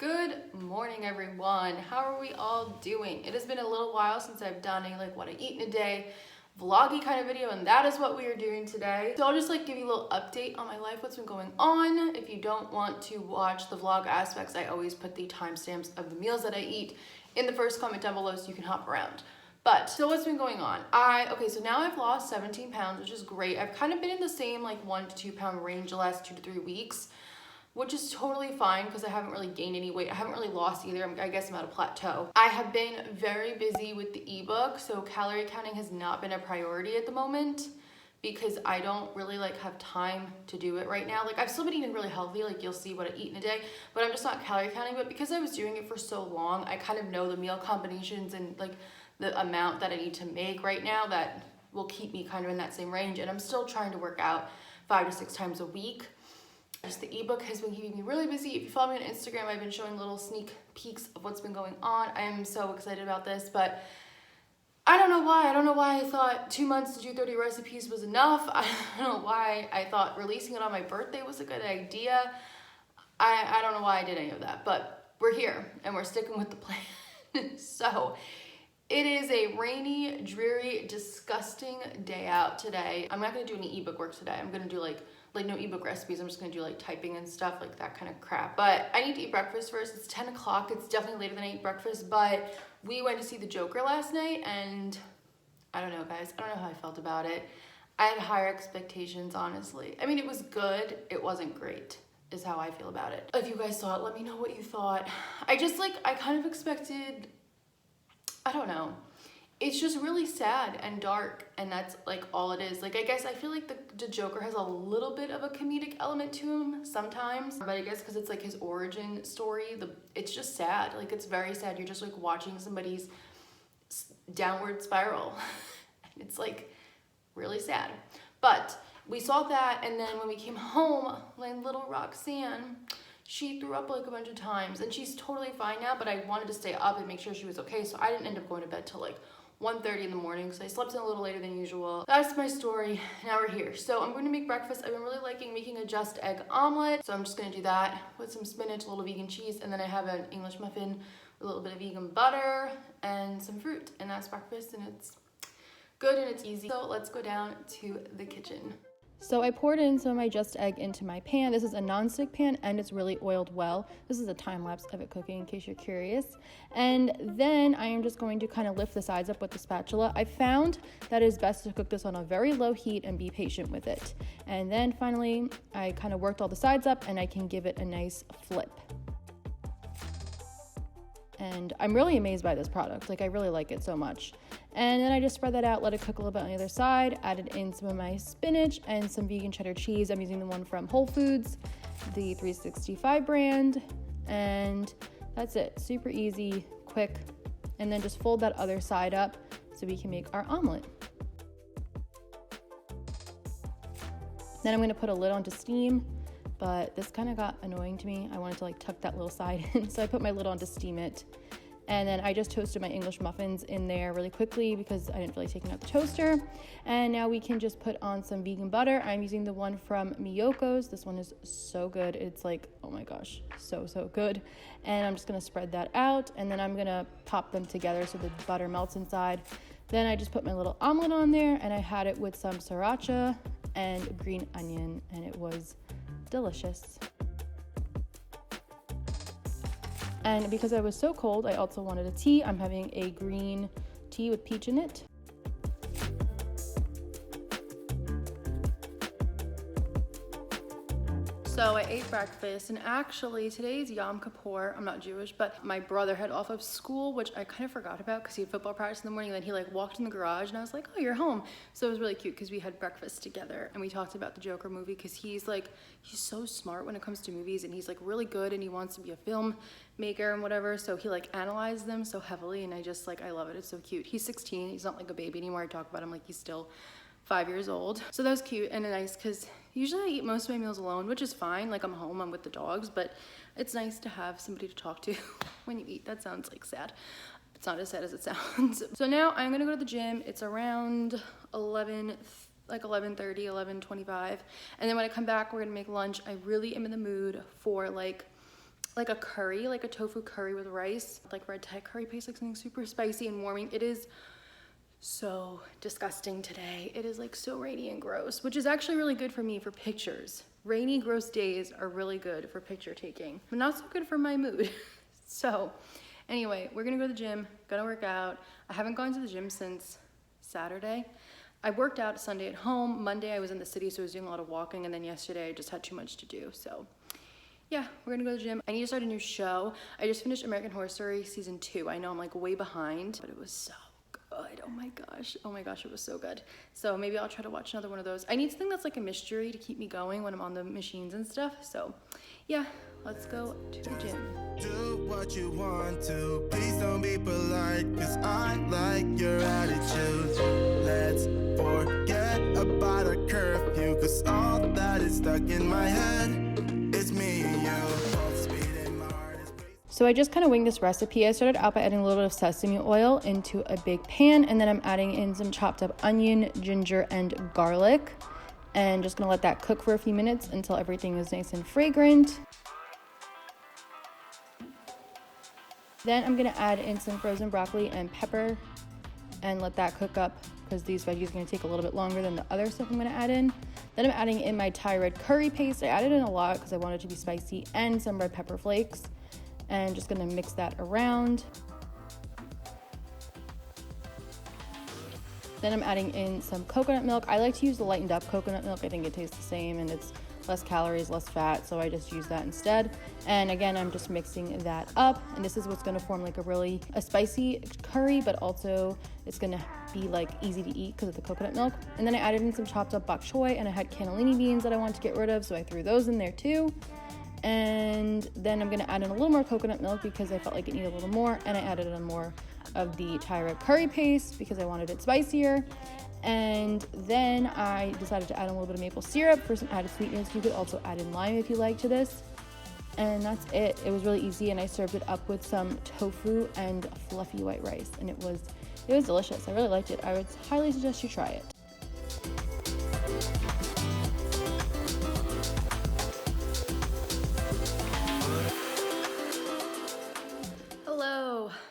Good morning, everyone. How are we all doing? It has been a little while since I've done a what I eat in a day vloggy kind of video, and that is what we are doing today. So I'll just give you a little update on my life, what's been going on. If you don't want to watch the vlog aspects, I always put the timestamps of the meals that I eat in the first comment down below so you can hop around. But so what's been going on? So now I've lost 17 pounds, which is great. I've kind of been in the same 1 to 2 pound range the last 2 to 3 weeks, which is totally fine because I haven't really gained any weight. I haven't really lost either. I guess I'm at a plateau. I have been very busy with the ebook, so calorie counting has not been a priority at the moment because I don't really have time to do it right now. I've still been eating really healthy, you'll see what I eat in a day, but I'm just not calorie counting. But because I was doing it for so long, I kind of know the meal combinations and the amount that I need to make right now that will keep me kind of in that same range. And I'm still trying to work out 5 to 6 times a week. Just the ebook has been keeping me really busy. If you follow me on Instagram, I've been showing little sneak peeks of what's been going on. I am so excited about this, but I don't know why. I don't know why I thought 2 months to do 30 recipes was enough. I don't know why I thought releasing it on my birthday was a good idea. I don't know why I did any of that, but we're here and we're sticking with the plan. So it is a rainy, dreary, disgusting day out today. I'm not gonna do any ebook work today. I'm gonna do no ebook recipes. I'm just gonna do typing and stuff, that kind of crap. But I need to eat breakfast first. It's 10 o'clock. It's definitely later than I eat breakfast, but we went to see the Joker last night and I don't know, guys. I don't know how I felt about it. I had higher expectations, honestly. I mean, it was good. It wasn't great, is how I feel about it. If you guys saw it, let me know what you thought. I kind of expected, I don't know. It's just really sad and dark, and that's all it is. I guess I feel the Joker has a little bit of a comedic element to him sometimes, but I guess because it's his origin story, it's just sad. It's very sad. You're just watching somebody's downward spiral. It's really sad. But we saw that, and then when we came home, little Roxanne, she threw up a bunch of times, and she's totally fine now, but I wanted to stay up and make sure she was okay, so I didn't end up going to bed till 1:30 in the morning, because I slept in a little later than usual. That's my story. Now we're here. So I'm going to make breakfast. I've been really liking making a just egg omelet, so I'm just going to do that with some spinach, a little vegan cheese, and then I have an English muffin with a little bit of vegan butter and some fruit, and that's breakfast, and it's good and it's easy. So let's go down to the kitchen. So I poured in some of my just egg into my pan. This is a non-stick pan and it's really oiled well. This is a time lapse of it cooking in case you're curious. And then I am just going to kind of lift the sides up with the spatula. I found that it is best to cook this on a very low heat and be patient with it. And then finally, I kind of worked all the sides up and I can give it a nice flip. And I'm really amazed by this product. I really like it so much. And then I just spread that out, let it cook a little bit on the other side, added in some of my spinach and some vegan cheddar cheese. I'm using the one from Whole Foods, the 365 brand, and that's it. Super easy, quick. And then just fold that other side up so we can make our omelet. Then I'm gonna put a lid on to steam, but this kind of got annoying to me. I wanted to tuck that little side in, so I put my lid on to steam it. And then I just toasted my English muffins in there really quickly because I didn't feel like taking out the toaster. And now we can just put on some vegan butter. I'm using the one from Miyokos. This one is so good. It's oh my gosh, so good. And I'm just gonna spread that out, and then I'm gonna pop them together so the butter melts inside. Then I just put my little omelet on there, and I had it with some sriracha and green onion, and it was delicious. And because I was so cold, I also wanted a tea. I'm having a green tea with peach in it. So I ate breakfast, and actually today's Yom Kippur. I'm not Jewish, but my brother had off of school, which I kind of forgot about because he had football practice in the morning. And then he walked in the garage, and I was like, "Oh, you're home." So it was really cute because we had breakfast together, and we talked about the Joker movie because he's so smart when it comes to movies, and he's really good, and he wants to be a filmmaker and whatever. So he analyzed them so heavily, and I just I love it. It's so cute. He's 16. He's not a baby anymore. I talk about him he's still 5 years old. So that was cute and nice because usually I eat most of my meals alone, which is fine. I'm home, I'm with the dogs, but it's nice to have somebody to talk to when you eat. That sounds sad. It's not as sad as it sounds. So now I'm gonna go to the gym. It's around 11:30, 11:25. And then when I come back, we're gonna make lunch. I really am in the mood for like a curry, like a tofu curry with rice, like red Thai curry paste, like something super spicy and warming. It is so disgusting today. It is like so rainy and gross, which is actually really good for me for pictures. Rainy, gross days are really good for picture taking, but not so good for my mood. So anyway, we're gonna go to the gym, gonna work out. I haven't gone to the gym since Saturday. I worked out Sunday at home. Monday I was in the city, so I was doing a lot of walking, and then yesterday I just had too much to do. So yeah, we're gonna go to the gym. I need to start a new show. I just finished American Horror Story season 2. I know I'm like way behind, but it was so good. Oh my gosh, it was so good. So maybe I'll try to watch another one of those. I need something that's like a mystery to keep me going when I'm on the machines and stuff. So yeah, let's go to the gym. Do what you want to, please don't be polite, cause I like your attitude. Let's forget about a curfew, cause all that is stuck in my head is me and you. So I just kind of winged this recipe. I started out by adding a little bit of sesame oil into a big pan, and then I'm adding in some chopped up onion, ginger, and garlic, and just gonna let that cook for a few minutes until everything is nice and fragrant. Then I'm gonna add in some frozen broccoli and pepper and let that cook up, because these veggies are gonna take a little bit longer than the other stuff I'm gonna add in. Then I'm adding in my Thai red curry paste. I added in a lot because I wanted it to be spicy, and some red pepper flakes. And just gonna mix that around. Then I'm adding in some coconut milk. I like to use the lightened up coconut milk. I think it tastes the same and it's less calories, less fat, so I just use that instead. And again, I'm just mixing that up, and this is what's gonna form like a spicy curry, but also it's gonna be like easy to eat because of the coconut milk. And then I added in some chopped up bok choy, and I had cannelini beans that I wanted to get rid of, so I threw those in there too. And then I'm gonna add in a little more coconut milk because I felt like it needed a little more, and I added in more of the Thai red curry paste because I wanted it spicier. And then I decided to add in a little bit of maple syrup for some added sweetness. You could also add in lime if you like to this. And that's it. It was really easy, and I served it up with some tofu and fluffy white rice, and it was delicious. I really liked it. I would highly suggest you try it.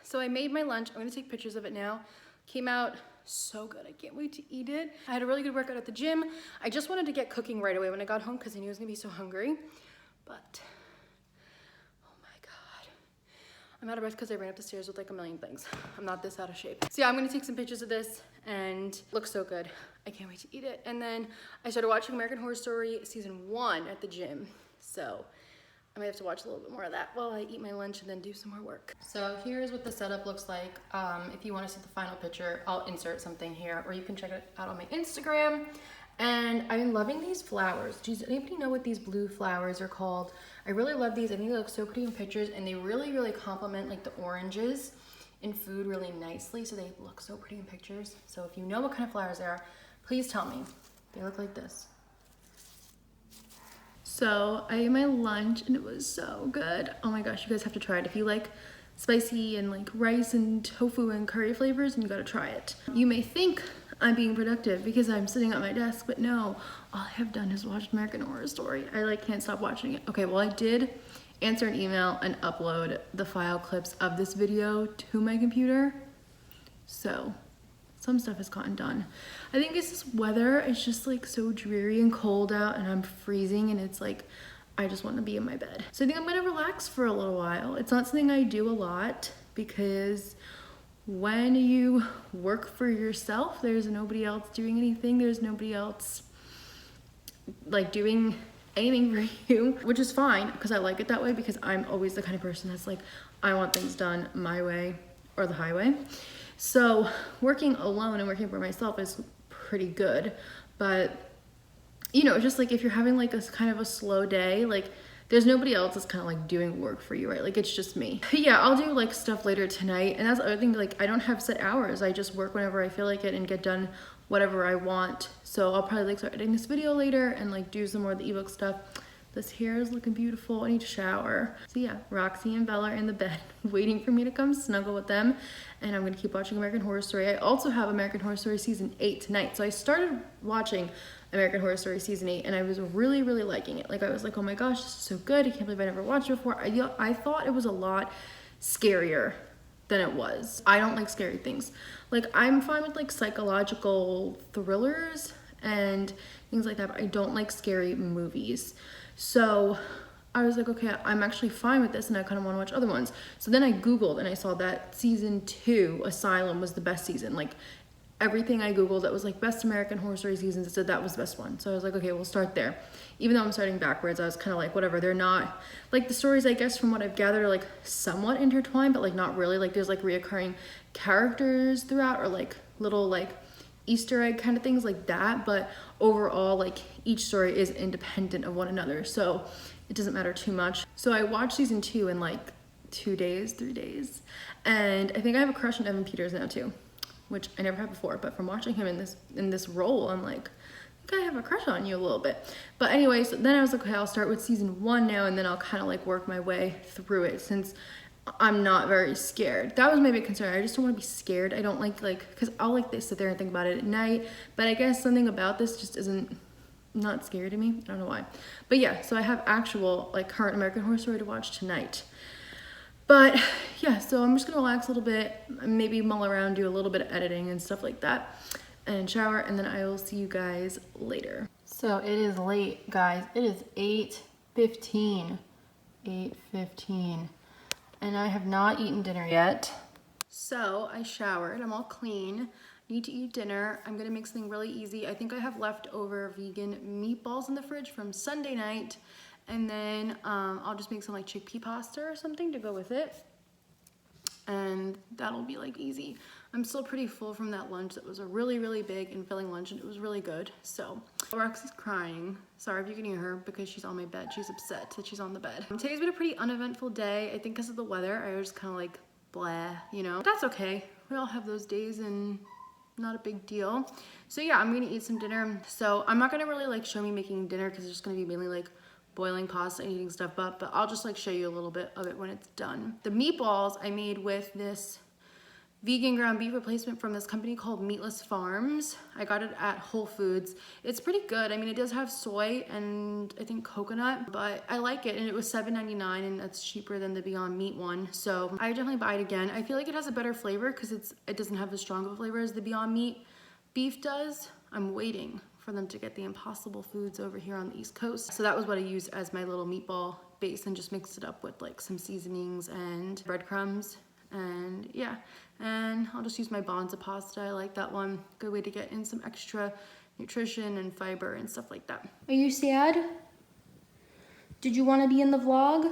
So I made my lunch. I'm gonna take pictures of it now. Came out so good. I can't wait to eat it. I had a really good workout at the gym. I just wanted to get cooking right away when I got home because I knew I was gonna be so hungry. But, oh my God. I'm out of breath because I ran up the stairs with like a million things. I'm not this out of shape. So yeah, I'm gonna take some pictures of this, and it looks so good. I can't wait to eat it. And then I started watching American Horror Story season 1 at the gym. So I might have to watch a little bit more of that while I eat my lunch and then do some more work. So here's what the setup looks like. If you want to see the final picture, I'll insert something here, or you can check it out on my Instagram. And I've been loving these flowers. Does anybody know what these blue flowers are called? I really love these. I think they look so pretty in pictures, and they really, really complement like the oranges in food really nicely. So they look so pretty in pictures. So if you know what kind of flowers they are, please tell me. They look like this. So I ate my lunch and it was so good. Oh my gosh, you guys have to try it. If you like spicy and like rice and tofu and curry flavors, and you gotta try it. You may think I'm being productive because I'm sitting at my desk, but no, all I have done is watched American Horror Story. I like can't stop watching it. Okay, well I did answer an email and upload the file clips of this video to my computer. So some stuff has gotten done. I think it's this weather. It's just like so dreary and cold out, and I'm freezing, and it's like I just want to be in my bed. So I think I'm gonna relax for a little while. It's not something I do a lot because when you work for yourself, there's nobody else doing anything. There's nobody else like doing anything for you, which is fine because I like it that way, because I'm always the kind of person that's like, I want things done my way or the highway. So working alone and working for myself is pretty good, but you know, just like if you're having like a kind of a slow day, like there's nobody else that's kind of like doing work for you, right? Like it's just me. But yeah, I'll do like stuff later tonight, and that's the other thing, like I don't have set hours. I just work whenever I feel like it and get done whatever I want. So I'll probably like start editing this video later and like do some more of the ebook stuff. This hair is looking beautiful. I need to shower. So yeah, Roxy and Bella are in the bed waiting for me to come snuggle with them. And I'm gonna keep watching American Horror Story. I also have American Horror Story season 8 tonight. So I started watching American Horror Story season 8 and I was really, really liking it. Like I was like, oh my gosh, this is so good. I can't believe I never watched it before. I thought it was a lot scarier than it was. I don't like scary things. Like I'm fine with like psychological thrillers and things like that, but I don't like scary movies. So I was like, okay, I'm actually fine with this and I kind of want to watch other ones. So then I Googled and I saw that season 2, Asylum, was the best season. Like everything I Googled that was like best American Horror Story seasons, it said that was the best one. So I was like, okay, we'll start there. Even though I'm starting backwards, I was kind of like, whatever, they're not, like the stories, I guess from what I've gathered, are like somewhat intertwined, but like not really. Like there's like reoccurring characters throughout, or like little like Easter egg kind of things like that, but overall like each story is independent of one another, so it doesn't matter too much. So I watched season 2 in like 3 days, and I think I have a crush on Evan Peters now too, which I never had before, but from watching him in this role, I'm like, I think I have a crush on you a little bit. But anyway, so then I was like, okay, I'll start with season 1 now, and then I'll kind of like work my way through it, since I'm not very scared. That was my big concern. I just don't want to be scared. I don't like because I'll like sit there and think about it at night, but I guess something about this just isn't not scary to me. I don't know why. But yeah, so I have actual like current American Horror Story to watch tonight. But yeah, so I'm just gonna relax a little bit, maybe mull around, do a little bit of editing and stuff like that, and shower, and then I will see you guys later. So it is late, guys. It is 8:15. 8:15. And I have not eaten dinner yet. So I showered, I'm all clean. Need to eat dinner. I'm gonna make something really easy. I think I have leftover vegan meatballs in the fridge from Sunday night. And then I'll just make some like chickpea pasta or something to go with it. And that'll be like easy. I'm still pretty full from that lunch. That was a really, really big and filling lunch, and it was really good. So Roxy's crying. Sorry if you can hear her because she's on my bed. She's upset that she's on the bed. Today's been a pretty uneventful day. I think because of the weather, I was kind of like blah, you know. But that's okay. We all have those days and not a big deal. So yeah, I'm gonna eat some dinner. So I'm not gonna really like show me making dinner because it's just gonna be mainly like boiling pasta and eating stuff up, but I'll just like show you a little bit of it when it's done. The meatballs I made with this vegan ground beef replacement from this company called Meatless Farms. I got it at Whole Foods. It's pretty good. I mean, it does have soy and I think coconut, but I like it, and it was $7.99, and that's cheaper than the Beyond Meat one. So I definitely buy it again. I feel like it has a better flavor because it doesn't have as strong of a flavor as the Beyond Meat beef does. I'm waiting for them to get the Impossible Foods over here on the East Coast. So that was what I used as my little meatball base, and just mixed it up with like some seasonings and breadcrumbs. And yeah, and I'll just use my Bonza pasta. I like that one. Good way to get in some extra nutrition and fiber and stuff like that. Are you sad? Did you want to be in the vlog?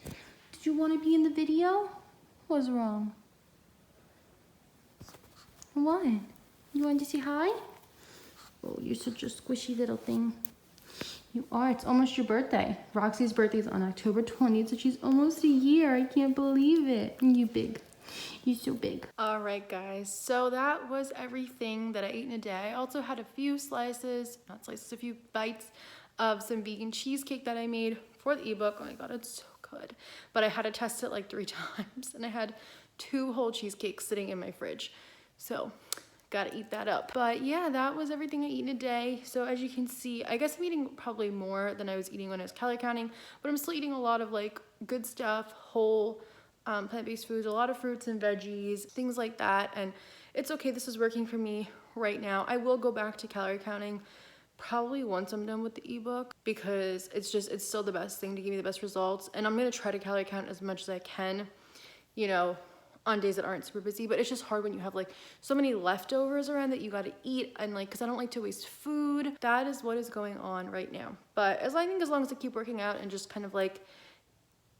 Did you want to be in the video? What's wrong? What? You wanted to say hi? Oh, you're such a squishy little thing. You are. It's almost your birthday. Roxy's birthday is on October 20th, so she's almost a year. I can't believe it. You big. You're so big. All right, guys. So that was everything that I ate in a day. I also had a few a few bites of some vegan cheesecake that I made for the ebook. Oh my God, it's so good. But I had to test it like 3 times, and I had 2 whole cheesecakes sitting in my fridge. So gotta eat that up. But yeah, that was everything I eat in a day. So as you can see, I guess I'm eating probably more than I was eating when I was calorie counting, but I'm still eating a lot of like good stuff, whole plant-based foods, a lot of fruits and veggies, things like that. And it's okay, this is working for me right now. I will go back to calorie counting probably once I'm done with the ebook, because it's still the best thing to give me the best results. And I'm gonna try to calorie count as much as I can, you know, on days that aren't super busy. But it's just hard when you have like so many leftovers around that you got to eat, and like, because I don't like to waste food. That is what is going on right now. But as long as I keep working out and just kind of like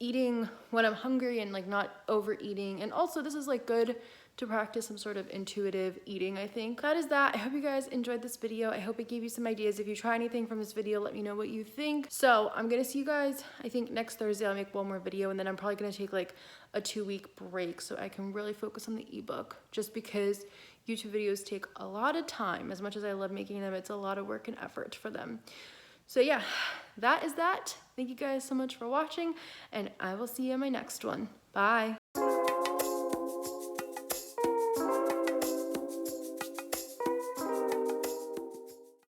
eating when I'm hungry and like not overeating, and also this is like good to practice some sort of intuitive eating, I think. That is that. I hope you guys enjoyed this video. I hope it gave you some ideas. If you try anything from this video, let me know what you think. So I'm gonna see you guys, I think next Thursday I'll make one more video, and then I'm probably gonna take like a 2-week break so I can really focus on the ebook, just because YouTube videos take a lot of time. As much as I love making them, it's a lot of work and effort for them. So yeah, that is that. Thank you guys so much for watching, and I will see you in my next one. Bye.